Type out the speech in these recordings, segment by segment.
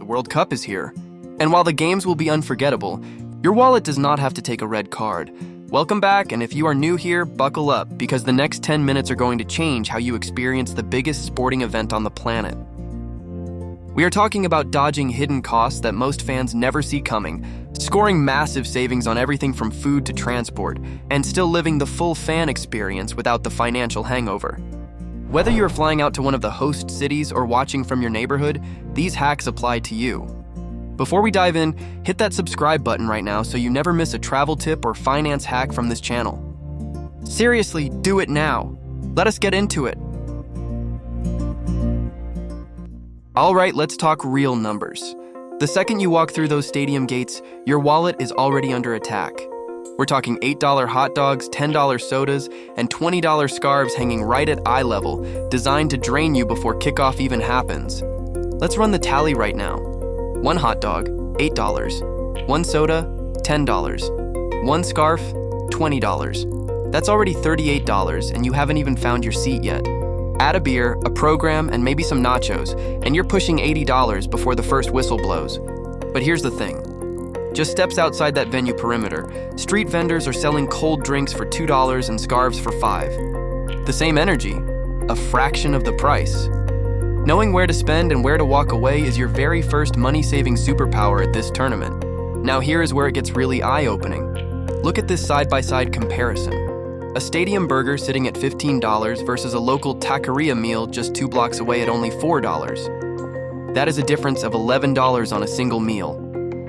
World Cup is here. And while the games will be unforgettable, your wallet does not have to take a red card. Welcome back, and if you are new here, buckle up, because the next 10 minutes are going to change how you experience the biggest sporting event on the planet. We are talking about dodging hidden costs that most fans never see coming, scoring massive savings on everything from food to transport, and still living the full fan experience without the financial hangover. Whether you're flying out to one of the host cities or watching from your neighborhood, these hacks apply to you. Before we dive in, hit that subscribe button right now so you never miss a travel tip or finance hack from this channel. Seriously, do it now. Let us get into it. All right, let's talk real numbers. The second you walk through those stadium gates, your wallet is already under attack. We're talking $8 hot dogs, $10 sodas, and $20 scarves hanging right at eye level, designed to drain you before kickoff even happens. Let's run the tally right now. One hot dog, $8. One soda, $10. One scarf, $20. That's already $38, and you haven't even found your seat yet. Add a beer, a program, and maybe some nachos, and you're pushing $80 before the first whistle blows. But here's the thing. Just steps outside that venue perimeter, street vendors are selling cold drinks for $2 and scarves for $5. The same energy, a fraction of the price. Knowing where to spend and where to walk away is your very first money-saving superpower at this tournament. Now here is where it gets really eye-opening. Look at this side-by-side comparison. A stadium burger sitting at $15 versus a local taqueria meal just 2 blocks away at only $4. That is a difference of $11 on a single meal.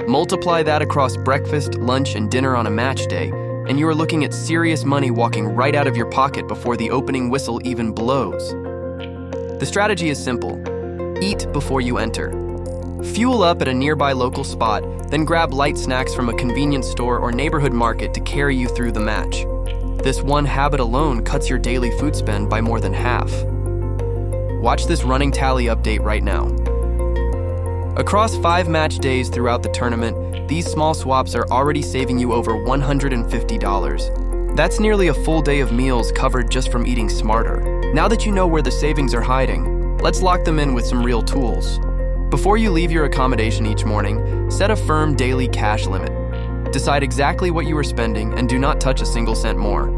Multiply that across breakfast, lunch, and dinner on a match day, and you are looking at serious money walking right out of your pocket before the opening whistle even blows. The strategy is simple. Eat before you enter. Fuel up at a nearby local spot, then grab light snacks from a convenience store or neighborhood market to carry you through the match. This one habit alone cuts your daily food spend by more than half. Watch this running tally update right now. Across 5 match days throughout the tournament, these small swaps are already saving you over $150. That's nearly a full day of meals covered just from eating smarter. Now that you know where the savings are hiding, let's lock them in with some real tools. Before you leave your accommodation each morning, set a firm daily cash limit. Decide exactly what you are spending and do not touch a single cent more.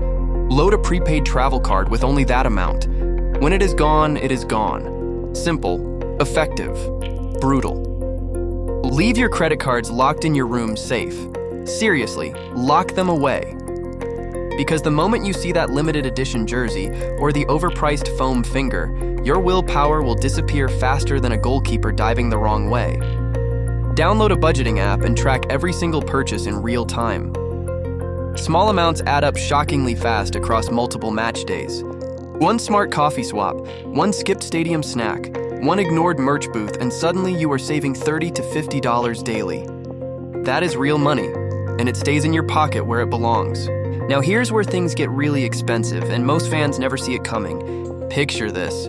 Load a prepaid travel card with only that amount. When it is gone, it is gone. Simple, effective, brutal. Leave your credit cards locked in your room safe. Seriously, lock them away. Because the moment you see that limited edition jersey or the overpriced foam finger, your willpower will disappear faster than a goalkeeper diving the wrong way. Download a budgeting app and track every single purchase in real time. Small amounts add up shockingly fast across multiple match days. One smart coffee swap, one skipped stadium snack, one ignored merch booth, and suddenly you are saving $30 to $50 daily. That is real money, and it stays in your pocket where it belongs. Now here's where things get really expensive, and most fans never see it coming. Picture this.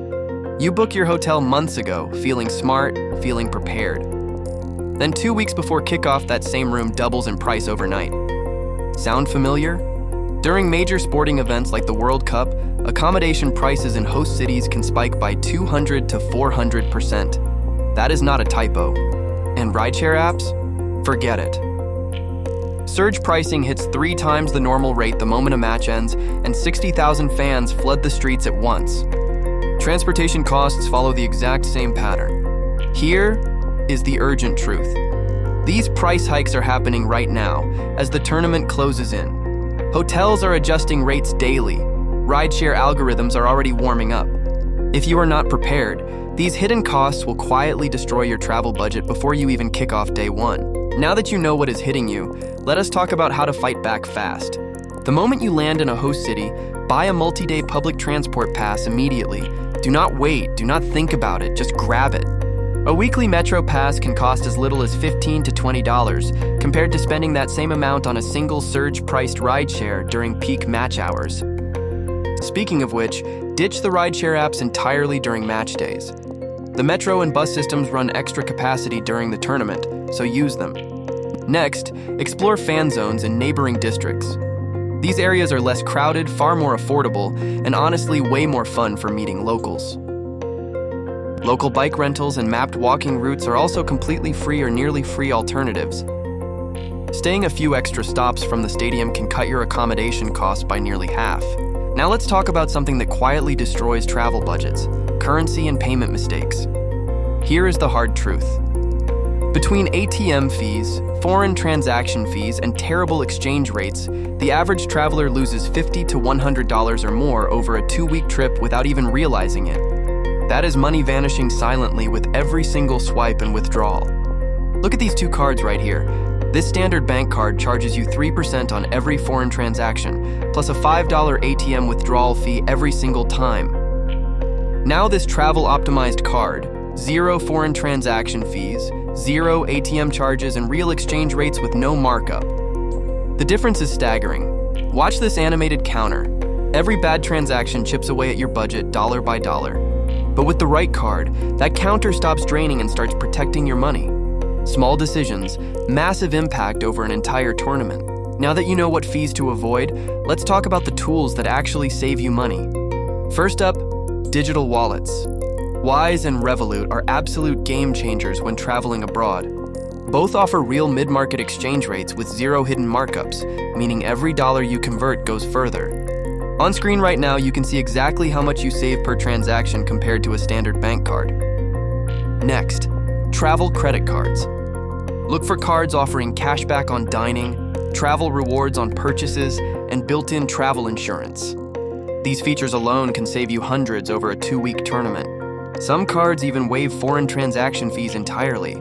You book your hotel months ago, feeling smart, feeling prepared. Then 2 weeks before kickoff, that same room doubles in price overnight. Sound familiar? During major sporting events like the World Cup, accommodation prices in host cities can spike by 200 to 400%. That is not a typo. And rideshare apps? Forget it. Surge pricing hits 3 times the normal rate the moment a match ends, and 60,000 fans flood the streets at once. Transportation costs follow the exact same pattern. Here is the urgent truth. These price hikes are happening right now as the tournament closes in. Hotels are adjusting rates daily. Rideshare algorithms are already warming up. If you are not prepared, these hidden costs will quietly destroy your travel budget before you even kick off day 1. Now that you know what is hitting you, let us talk about how to fight back fast. The moment you land in a host city, buy a multi-day public transport pass immediately. Do not wait, do not think about it, just grab it. A weekly Metro pass can cost as little as $15 to $20, compared to spending that same amount on a single surge-priced rideshare during peak match hours. Speaking of which, ditch the rideshare apps entirely during match days. The Metro and bus systems run extra capacity during the tournament, so use them. Next, explore fan zones in neighboring districts. These areas are less crowded, far more affordable, and honestly way more fun for meeting locals. Local bike rentals and mapped walking routes are also completely free or nearly free alternatives. Staying a few extra stops from the stadium can cut your accommodation costs by nearly half. Now let's talk about something that quietly destroys travel budgets: currency and payment mistakes. Here is the hard truth. Between ATM fees, foreign transaction fees, and terrible exchange rates, the average traveler loses $50 to $100 or more over a 2-week trip without even realizing it. That is money vanishing silently with every single swipe and withdrawal. Look at these two cards right here. This standard bank card charges you 3% on every foreign transaction, plus a $5 ATM withdrawal fee every single time. Now this travel-optimized card, 0 foreign transaction fees, 0 ATM charges, and real exchange rates with no markup. The difference is staggering. Watch this animated counter. Every bad transaction chips away at your budget dollar by dollar. But with the right card, that counter stops draining and starts protecting your money. Small decisions, massive impact over an entire tournament. Now that you know what fees to avoid, let's talk about the tools that actually save you money. First up, digital wallets. Wise and Revolut are absolute game changers when traveling abroad. Both offer real mid-market exchange rates with 0 hidden markups, meaning every dollar you convert goes further. On screen right now, you can see exactly how much you save per transaction compared to a standard bank card. Next, travel credit cards. Look for cards offering cashback on dining, travel rewards on purchases, and built-in travel insurance. These features alone can save you hundreds over a 2-week tournament. Some cards even waive foreign transaction fees entirely.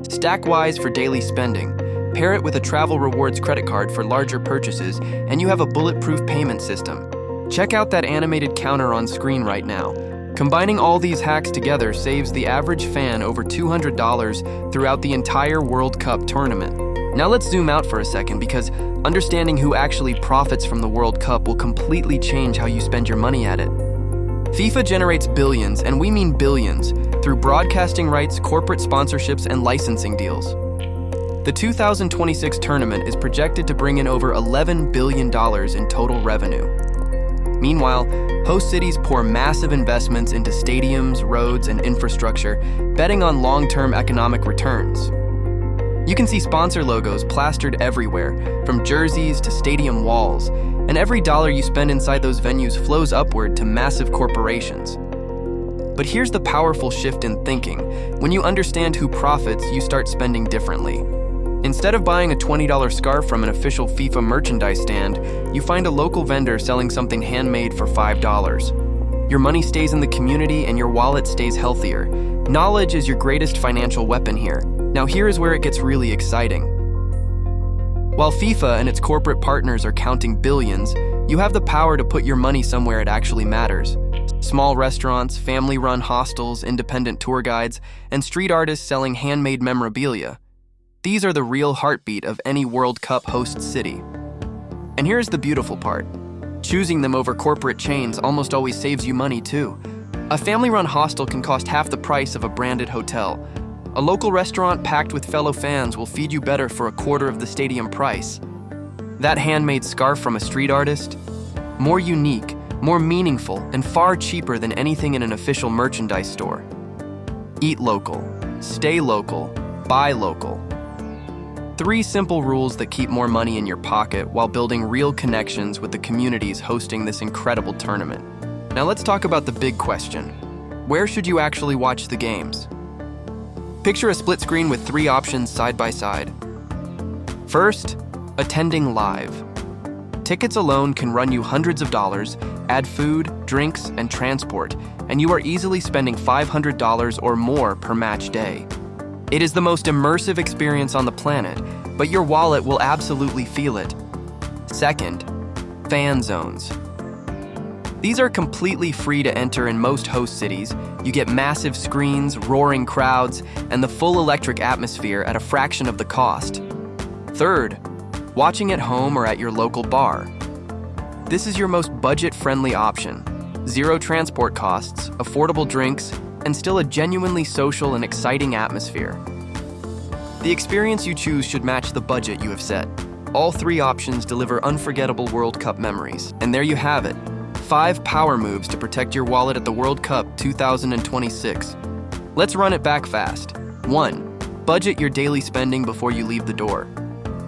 Stackwise for daily spending. Pair it with a travel rewards credit card for larger purchases, and you have a bulletproof payment system. Check out that animated counter on screen right now. Combining all these hacks together saves the average fan over $200 throughout the entire World Cup tournament. Now let's zoom out for a second, because understanding who actually profits from the World Cup will completely change how you spend your money at it. FIFA generates billions, and we mean billions, through broadcasting rights, corporate sponsorships, and licensing deals. The 2026 tournament is projected to bring in over $11 billion in total revenue. Meanwhile, host cities pour massive investments into stadiums, roads, and infrastructure, betting on long-term economic returns. You can see sponsor logos plastered everywhere, from jerseys to stadium walls, and every dollar you spend inside those venues flows upward to massive corporations. But here's the powerful shift in thinking. When you understand who profits, you start spending differently. Instead of buying a $20 scarf from an official FIFA merchandise stand, you find a local vendor selling something handmade for $5. Your money stays in the community and your wallet stays healthier. Knowledge is your greatest financial weapon here. Now here is where it gets really exciting. While FIFA and its corporate partners are counting billions, you have the power to put your money somewhere it actually matters. Small restaurants, family-run hostels, independent tour guides, and street artists selling handmade memorabilia. These are the real heartbeat of any World Cup host city. And here's the beautiful part. Choosing them over corporate chains almost always saves you money too. A family-run hostel can cost half the price of a branded hotel. A local restaurant packed with fellow fans will feed you better for a quarter of the stadium price. That handmade scarf from a street artist? More unique, more meaningful, and far cheaper than anything in an official merchandise store. Eat local, stay local, buy local. 3 simple rules that keep more money in your pocket while building real connections with the communities hosting this incredible tournament. Now let's talk about the big question. Where should you actually watch the games? Picture a split screen with 3 options side by side. First, attending live. Tickets alone can run you hundreds of dollars, add food, drinks, and transport, and you are easily spending $500 or more per match day. It is the most immersive experience on the planet, but your wallet will absolutely feel it. Second, fan zones. These are completely free to enter in most host cities. You get massive screens, roaring crowds, and the full electric atmosphere at a fraction of the cost. Third, watching at home or at your local bar. This is your most budget-friendly option. 0 transport costs, affordable drinks, and still a genuinely social and exciting atmosphere. The experience you choose should match the budget you have set. All 3 options deliver unforgettable World Cup memories. And there you have it. 5 power moves to protect your wallet at the World Cup 2026. Let's run it back fast. 1. Budget your daily spending before you leave the door.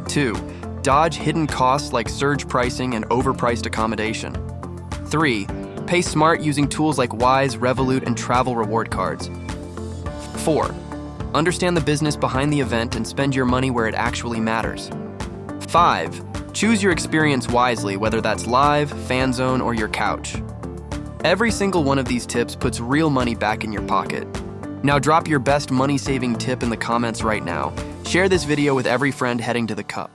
2. Dodge hidden costs like surge pricing and overpriced accommodation. 3. Pay smart using tools like Wise, Revolut, and travel reward cards. 4. Understand the business behind the event and spend your money where it actually matters. 5. Choose your experience wisely, whether that's live, fan zone, or your couch. Every single one of these tips puts real money back in your pocket. Now drop your best money-saving tip in the comments right now. Share this video with every friend heading to the Cup.